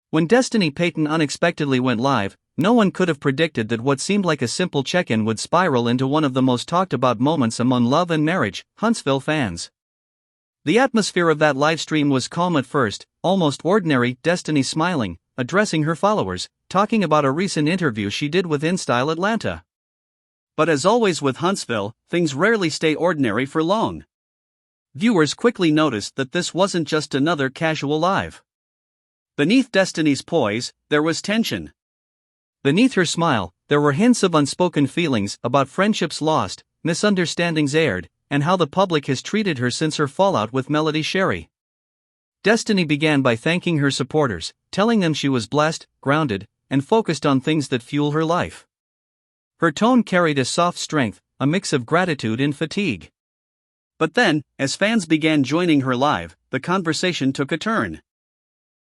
When Destiny Payton unexpectedly went live, no one could have predicted that what seemed like a simple check-in would spiral into one of the most talked-about moments among love and marriage, Huntsville fans. The atmosphere of that livestream was calm at first, almost ordinary. Destiny smiling, addressing her followers, talking about a recent interview she did with InStyle Atlanta. But as always with Huntsville, things rarely stay ordinary for long. Viewers quickly noticed that this wasn't just another casual live. Beneath Destiny's poise, there was tension. Beneath her smile, there were hints of unspoken feelings about friendships lost, misunderstandings aired, and how the public has treated her since her fallout with Shari. Destiny began by thanking her supporters, telling them she was blessed, grounded, and focused on things that fuel her life. Her tone carried a soft strength, a mix of gratitude and fatigue. But then, as fans began joining her live, the conversation took a turn.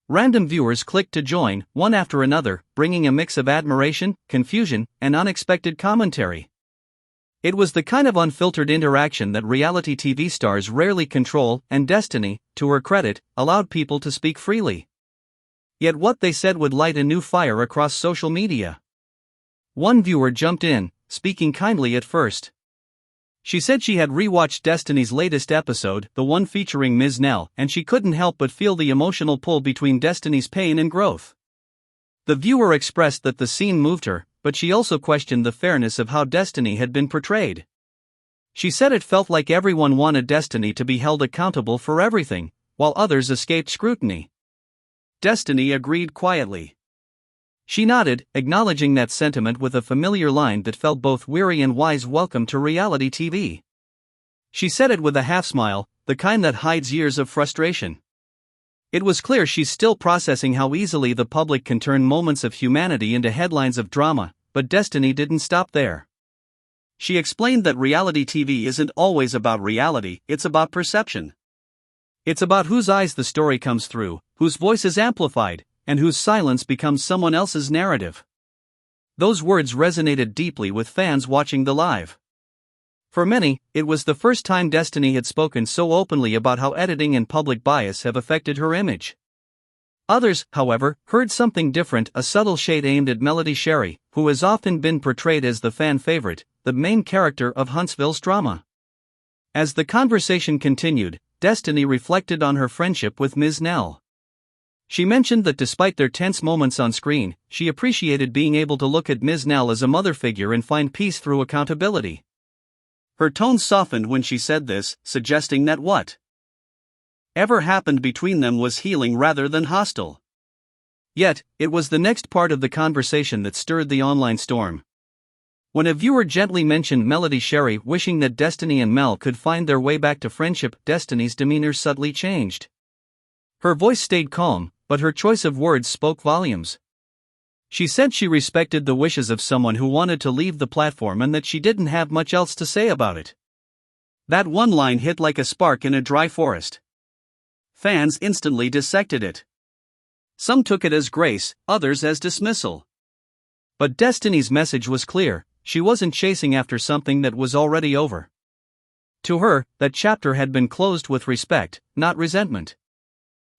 Random viewers clicked to join, one after another, bringing a mix of admiration, confusion, and unexpected commentary. It was the kind of unfiltered interaction that reality TV stars rarely control, and Destiny, to her credit, allowed people to speak freely. Yet what they said would light a new fire across social media. One viewer jumped in, speaking kindly at first. She said she had rewatched Destiny's latest episode, the one featuring Ms. Nell, and she couldn't help but feel the emotional pull between Destiny's pain and growth. The viewer expressed that the scene moved her, but she also questioned the fairness of how Destiny had been portrayed. She said it felt like everyone wanted Destiny to be held accountable for everything, while others escaped scrutiny. Destiny agreed quietly. She nodded, acknowledging that sentiment with a familiar line that felt both weary and wise. Welcome to reality TV. She said it with a half-smile, the kind that hides years of frustration. It was clear she's still processing how easily the public can turn moments of humanity into headlines of drama, but Destiny didn't stop there. She explained that reality TV isn't always about reality, it's about perception. It's about whose eyes the story comes through, whose voice is amplified, and whose silence becomes someone else's narrative. Those words resonated deeply with fans watching the live. For many, it was the first time Destiny had spoken so openly about how editing and public bias have affected her image. Others, however, heard something different, a subtle shade aimed at Shari, who has often been portrayed as the fan favorite, the main character of Huntsville's drama. As the conversation continued, Destiny reflected on her friendship with Ms. Nell. She mentioned that despite their tense moments on screen, she appreciated being able to look at Ms. Nell as a mother figure and find peace through accountability. Her tone softened when she said this, suggesting that whatever happened between them was healing rather than hostile. Yet, it was the next part of the conversation that stirred the online storm. When a viewer gently mentioned Shari wishing that Destiny and Mel could find their way back to friendship, Destiny's demeanor subtly changed. Her voice stayed calm, but her choice of words spoke volumes. She said she respected the wishes of someone who wanted to leave the platform and that she didn't have much else to say about it. That one line hit like a spark in a dry forest. Fans instantly dissected it. Some took it as grace, others as dismissal. But Destiny's message was clear: she wasn't chasing after something that was already over. To her, that chapter had been closed with respect, not resentment.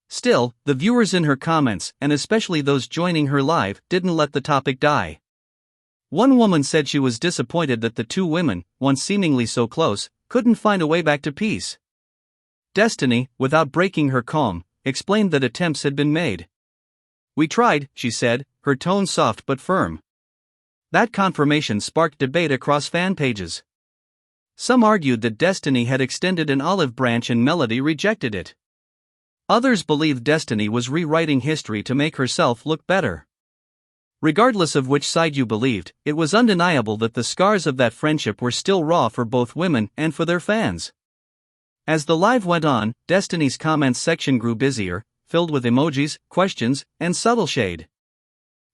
Still, the viewers in her comments, and especially those joining her live, didn't let the topic die. One woman said she was disappointed that the two women, once seemingly so close, couldn't find a way back to peace. Destiny, without breaking her calm, explained that attempts had been made. "We tried," she said, her tone soft but firm. That confirmation sparked debate across fan pages. Some argued that Destiny had extended an olive branch and Melody rejected it. Others believed Destiny was rewriting history to make herself look better. Regardless of which side you believed, it was undeniable that the scars of that friendship were still raw for both women and for their fans. As the live went on, Destiny's comments section grew busier, filled with emojis, questions, and subtle shade.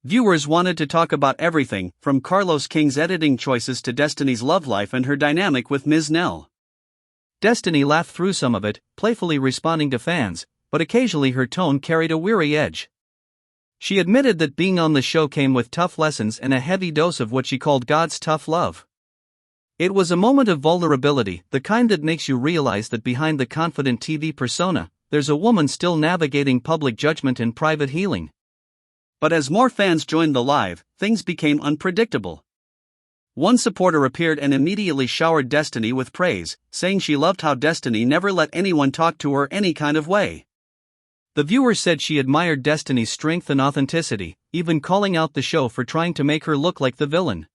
Viewers wanted to talk about everything, from Carlos King's editing choices to Destiny's love life and her dynamic with Ms. Nell. Destiny laughed through some of it, playfully responding to fans, but occasionally her tone carried a weary edge. She admitted that being on the show came with tough lessons and a heavy dose of what she called God's tough love. It was a moment of vulnerability, the kind that makes you realize that behind the confident TV persona, there's a woman still navigating public judgment and private healing. But as more fans joined the live, things became unpredictable. One supporter appeared and immediately showered Destiny with praise, saying she loved how Destiny never let anyone talk to her any kind of way. The viewers said she admired Destiny's strength and authenticity, even calling out the show for trying to make her look like the villain.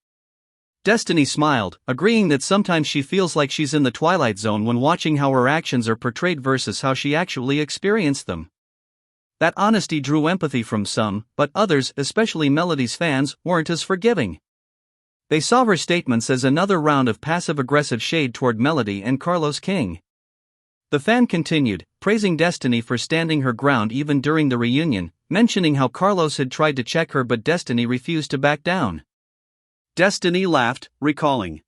Destiny smiled, agreeing that sometimes she feels like she's in the Twilight Zone when watching how her actions are portrayed versus how she actually experienced them. That honesty drew empathy from some, but others, especially Melody's fans, weren't as forgiving. They saw her statements as another round of passive-aggressive shade toward Melody and Carlos King. The fan continued, praising Destiny for standing her ground even during the reunion, mentioning how Carlos had tried to check her but Destiny refused to back down. Destiny laughed, recalling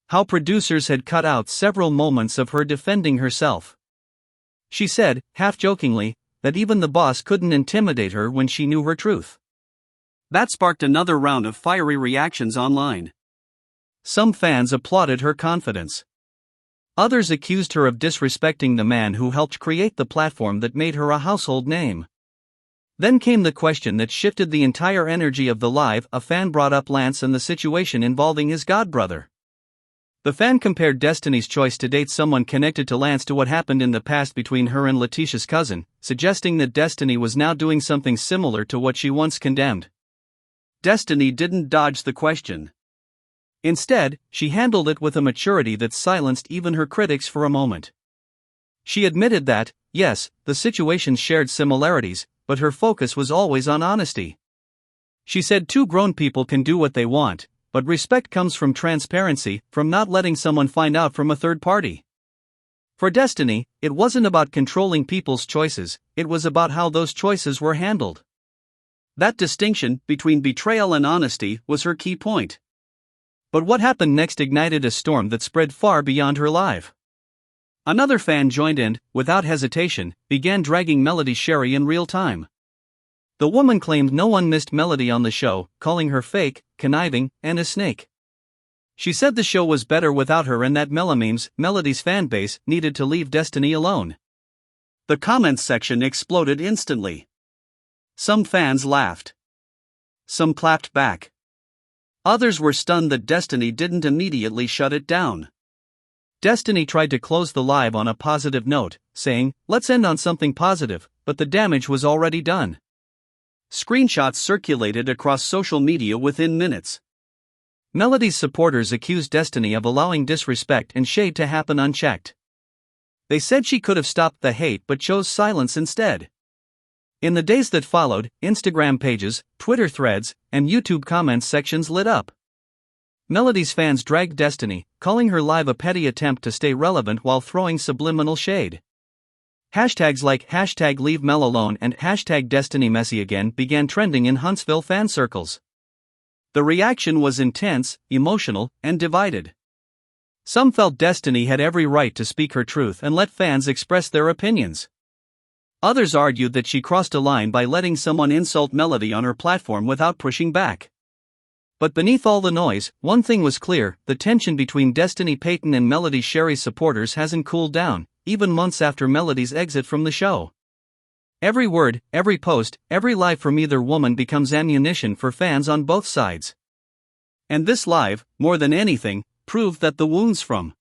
how producers had cut out several moments of her defending herself. She said, half-jokingly, that even the boss couldn't intimidate her when she knew her truth. That sparked another round of fiery reactions online. Some fans applauded her confidence. Others accused her of disrespecting the man who helped create the platform that made her a household name. Then came the question that shifted the entire energy of the live. A fan brought up Lance and the situation involving his godbrother. The fan compared Destiny's choice to date someone connected to Lance to what happened in the past between her and Letitia's cousin, suggesting that Destiny was now doing something similar to what she once condemned. Destiny didn't dodge the question. Instead, she handled it with a maturity that silenced even her critics for a moment. She admitted that, yes, the situations shared similarities, but her focus was always on honesty. She said two grown people can do what they want, but respect comes from transparency, from not letting someone find out from a third party. For Destiny, it wasn't about controlling people's choices, it was about how those choices were handled. That distinction between betrayal and honesty was her key point. But what happened next ignited a storm that spread far beyond her live. Another fan joined and, without hesitation, began dragging Melody's Shari in real time. The woman claimed no one missed Melody on the show, calling her fake, conniving, and a snake. She said the show was better without her and that Melody's fanbase, needed to leave Destiny alone. The comments section exploded instantly. Some fans laughed. Some clapped back. Others were stunned that Destiny didn't immediately shut it down. Destiny tried to close the live on a positive note, saying, "Let's end on something positive," but the damage was already done. Screenshots circulated across social media within minutes. Melody's supporters accused Destiny of allowing disrespect and shade to happen unchecked. They said she could have stopped the hate but chose silence instead. In the days that followed, Instagram pages, Twitter threads, and YouTube comments sections lit up. Melody's fans dragged Destiny, calling her live a petty attempt to stay relevant while throwing subliminal shade. Hashtags like #LeaveMel and #DestinyMessyAgain began trending in Huntsville fan circles. The reaction was intense, emotional, and divided. Some felt Destiny had every right to speak her truth and let fans express their opinions. Others argued that she crossed a line by letting someone insult Melody on her platform without pushing back. But beneath all the noise, one thing was clear: the tension between Destiny Payton and Melody Shari's supporters hasn't cooled down, even months after Melody's exit from the show. Every word, every post, every live from either woman becomes ammunition for fans on both sides. And this live, more than anything, proved that the wounds from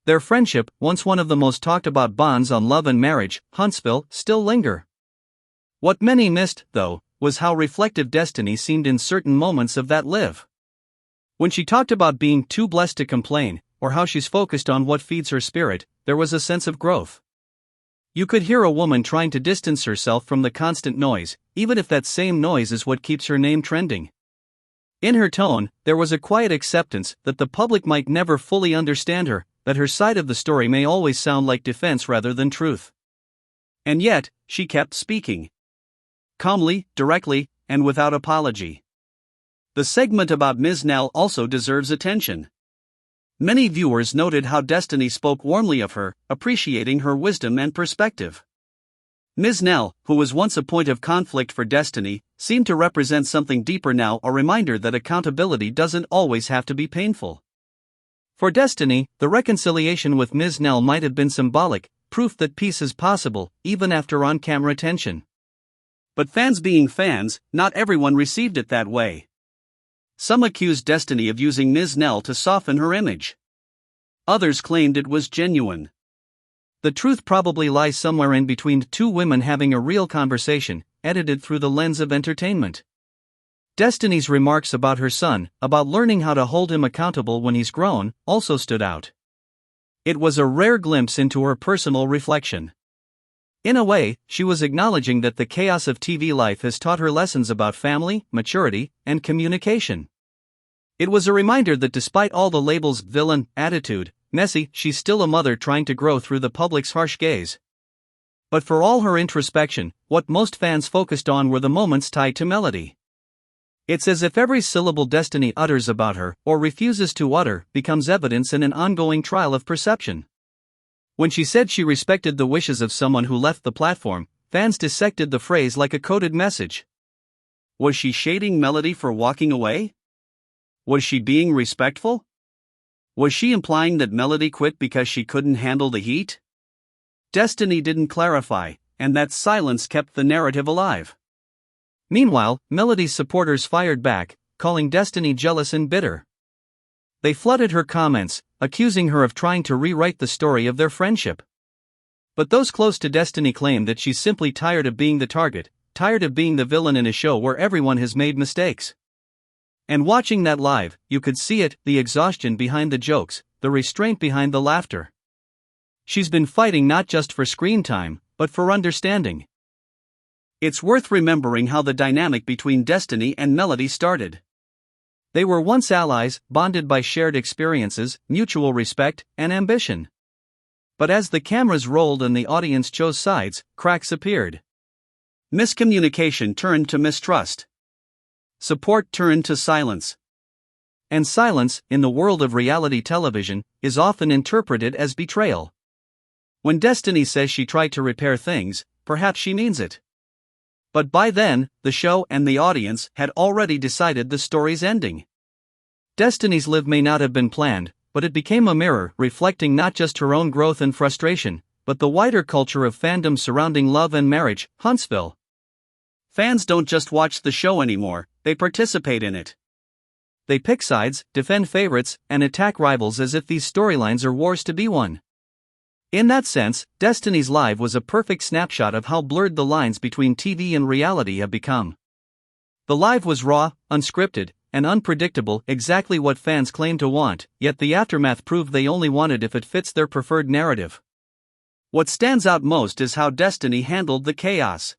their friendship, once one of the most talked about bonds on Love and Marriage, Huntsville, still linger. What many missed, though, was how reflective Destiny seemed in certain moments of that live. When she talked about being too blessed to complain, or how she's focused on what feeds her spirit, there was a sense of growth. You could hear a woman trying to distance herself from the constant noise, even if that same noise is what keeps her name trending. In her tone, there was a quiet acceptance that the public might never fully understand her, that her side of the story may always sound like defense rather than truth. And yet, she kept speaking. Calmly, directly, and without apology. The segment about Ms. Nell also deserves attention. Many viewers noted how Destiny spoke warmly of her, appreciating her wisdom and perspective. Ms. Nell, who was once a point of conflict for Destiny, seemed to represent something deeper now, a reminder that accountability doesn't always have to be painful. For Destiny, the reconciliation with Ms. Nell might have been symbolic, proof that peace is possible, even after on-camera tension. But fans being fans, not everyone received it that way. Some accused Destiny of using Ms. Nell to soften her image. Others claimed it was genuine. The truth probably lies somewhere in between, two women having a real conversation, edited through the lens of entertainment. Destiny's remarks about her son, about learning how to hold him accountable when he's grown, also stood out. It was a rare glimpse into her personal reflection. In a way, she was acknowledging that the chaos of TV life has taught her lessons about family, maturity, and communication. It was a reminder that despite all the labels, villain, attitude, messy, she's still a mother trying to grow through the public's harsh gaze. But for all her introspection, what most fans focused on were the moments tied to melody. It's as if every syllable Destiny utters about her, or refuses to utter, becomes evidence in an ongoing trial of perception. When she said she respected the wishes of someone who left the platform, fans dissected the phrase like a coded message. Was she shading Melody for walking away? Was she being respectful? Was she implying that Melody quit because she couldn't handle the heat? Destiny didn't clarify, and that silence kept the narrative alive. Meanwhile, Melody's supporters fired back, calling Destiny jealous and bitter. They flooded her comments, accusing her of trying to rewrite the story of their friendship. But those close to Destiny claimed that she's simply tired of being the target, tired of being the villain in a show where everyone has made mistakes. And watching that live, you could see it, the exhaustion behind the jokes, the restraint behind the laughter. She's been fighting not just for screen time, but for understanding. It's worth remembering how the dynamic between Destiny and Melody started. They were once allies, bonded by shared experiences, mutual respect, and ambition. But as the cameras rolled and the audience chose sides, cracks appeared. Miscommunication turned to mistrust. Support turned to silence. And silence, in the world of reality television, is often interpreted as betrayal. When Destiny says she tried to repair things, perhaps she means it. But by then, the show and the audience had already decided the story's ending. Destiny's live may not have been planned, but it became a mirror reflecting not just her own growth and frustration, but the wider culture of fandom surrounding love and marriage, Huntsville. Fans don't just watch the show anymore, they participate in it. They pick sides, defend favorites, and attack rivals as if these storylines are wars to be won. In that sense, Destiny's Live was a perfect snapshot of how blurred the lines between TV and reality have become. The live was raw, unscripted, and unpredictable, exactly what fans claim to want, yet the aftermath proved they only wanted if it fits their preferred narrative. What stands out most is how Destiny handled the chaos.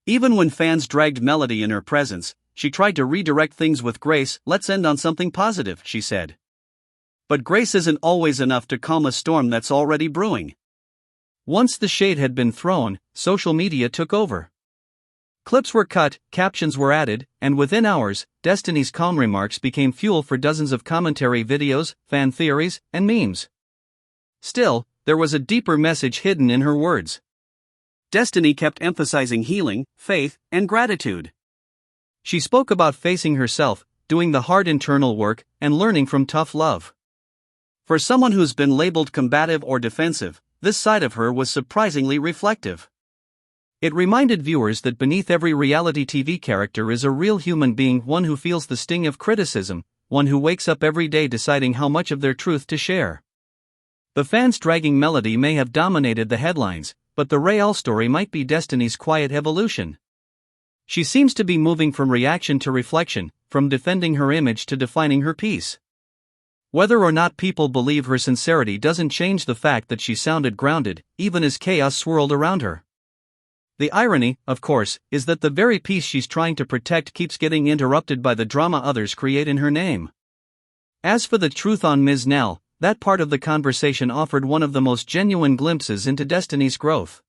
Even when fans dragged Melody in her presence, she tried to redirect things with grace. Let's end on something positive, she said. But grace isn't always enough to calm a storm that's already brewing. Once the shade had been thrown, social media took over. Clips were cut, captions were added, and within hours, Destiny's calm remarks became fuel for dozens of commentary videos, fan theories, and memes. Still, there was a deeper message hidden in her words. Destiny kept emphasizing healing, faith, and gratitude. She spoke about facing herself, doing the hard internal work, and learning from tough love. For someone who's been labeled combative or defensive, this side of her was surprisingly reflective. It reminded viewers that beneath every reality TV character is a real human being, one who feels the sting of criticism, one who wakes up every day deciding how much of their truth to share. The fans dragging Melody may have dominated the headlines, but the real story might be Destiny's quiet evolution. She seems to be moving from reaction to reflection, from defending her image to defining her piece. Whether or not people believe her sincerity doesn't change the fact that she sounded grounded, even as chaos swirled around her. The irony, of course, is that the very peace she's trying to protect keeps getting interrupted by the drama others create in her name. As for the truth on Ms. Nell, that part of the conversation offered one of the most genuine glimpses into Destiny's growth.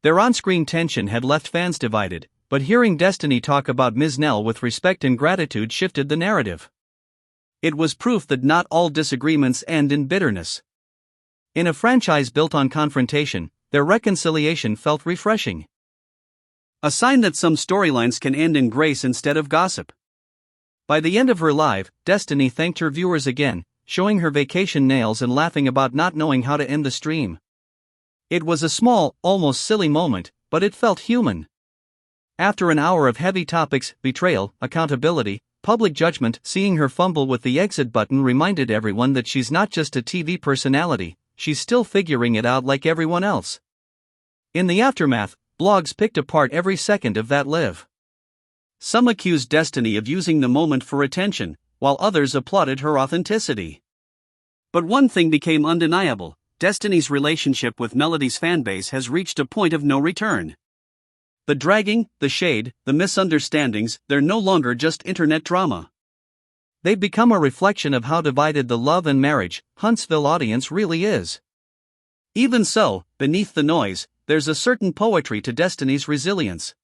Their on-screen tension had left fans divided, but hearing Destiny talk about Ms. Nell with respect and gratitude shifted the narrative. It was proof that not all disagreements end in bitterness. In a franchise built on confrontation, their reconciliation felt refreshing. A sign that some storylines can end in grace instead of gossip. By the end of her live, Destiny thanked her viewers again, showing her vacation nails and laughing about not knowing how to end the stream. It was a small, almost silly moment, but it felt human. After an hour of heavy topics, betrayal, accountability, public judgment, seeing her fumble with the exit button reminded everyone that she's not just a TV personality, she's still figuring it out like everyone else. In the aftermath, blogs picked apart every second of that live. Some accused Destiny of using the moment for attention, while others applauded her authenticity. But one thing became undeniable: Destiny's relationship with Melody's fanbase has reached a point of no return. The dragging, the shade, the misunderstandings, they're no longer just internet drama. They've become a reflection of how divided the Love and Marriage, Huntsville audience really is. Even so, beneath the noise, there's a certain poetry to Destiny's resilience.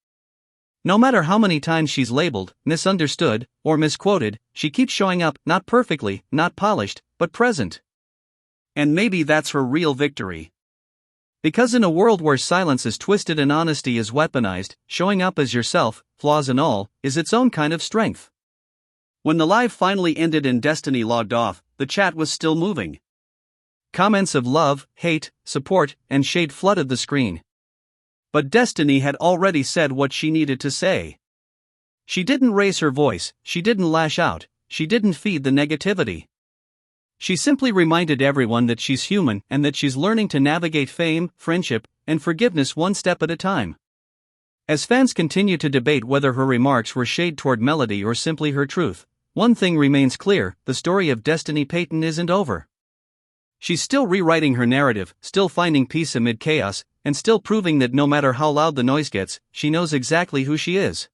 No matter how many times she's labeled, misunderstood, or misquoted, she keeps showing up, not perfectly, not polished, but present. And maybe that's her real victory. Because in a world where silence is twisted and honesty is weaponized, showing up as yourself, flaws and all, is its own kind of strength. When the live finally ended and Destiny logged off, the chat was still moving. Comments of love, hate, support, and shade flooded the screen. But Destiny had already said what she needed to say. She didn't raise her voice, she didn't lash out, she didn't feed the negativity. She simply reminded everyone that she's human and that she's learning to navigate fame, friendship, and forgiveness one step at a time. As fans continue to debate whether her remarks were shade toward Melody or simply her truth, one thing remains clear: the story of Destiny Payton isn't over. She's still rewriting her narrative, still finding peace amid chaos, and still proving that no matter how loud the noise gets, she knows exactly who she is.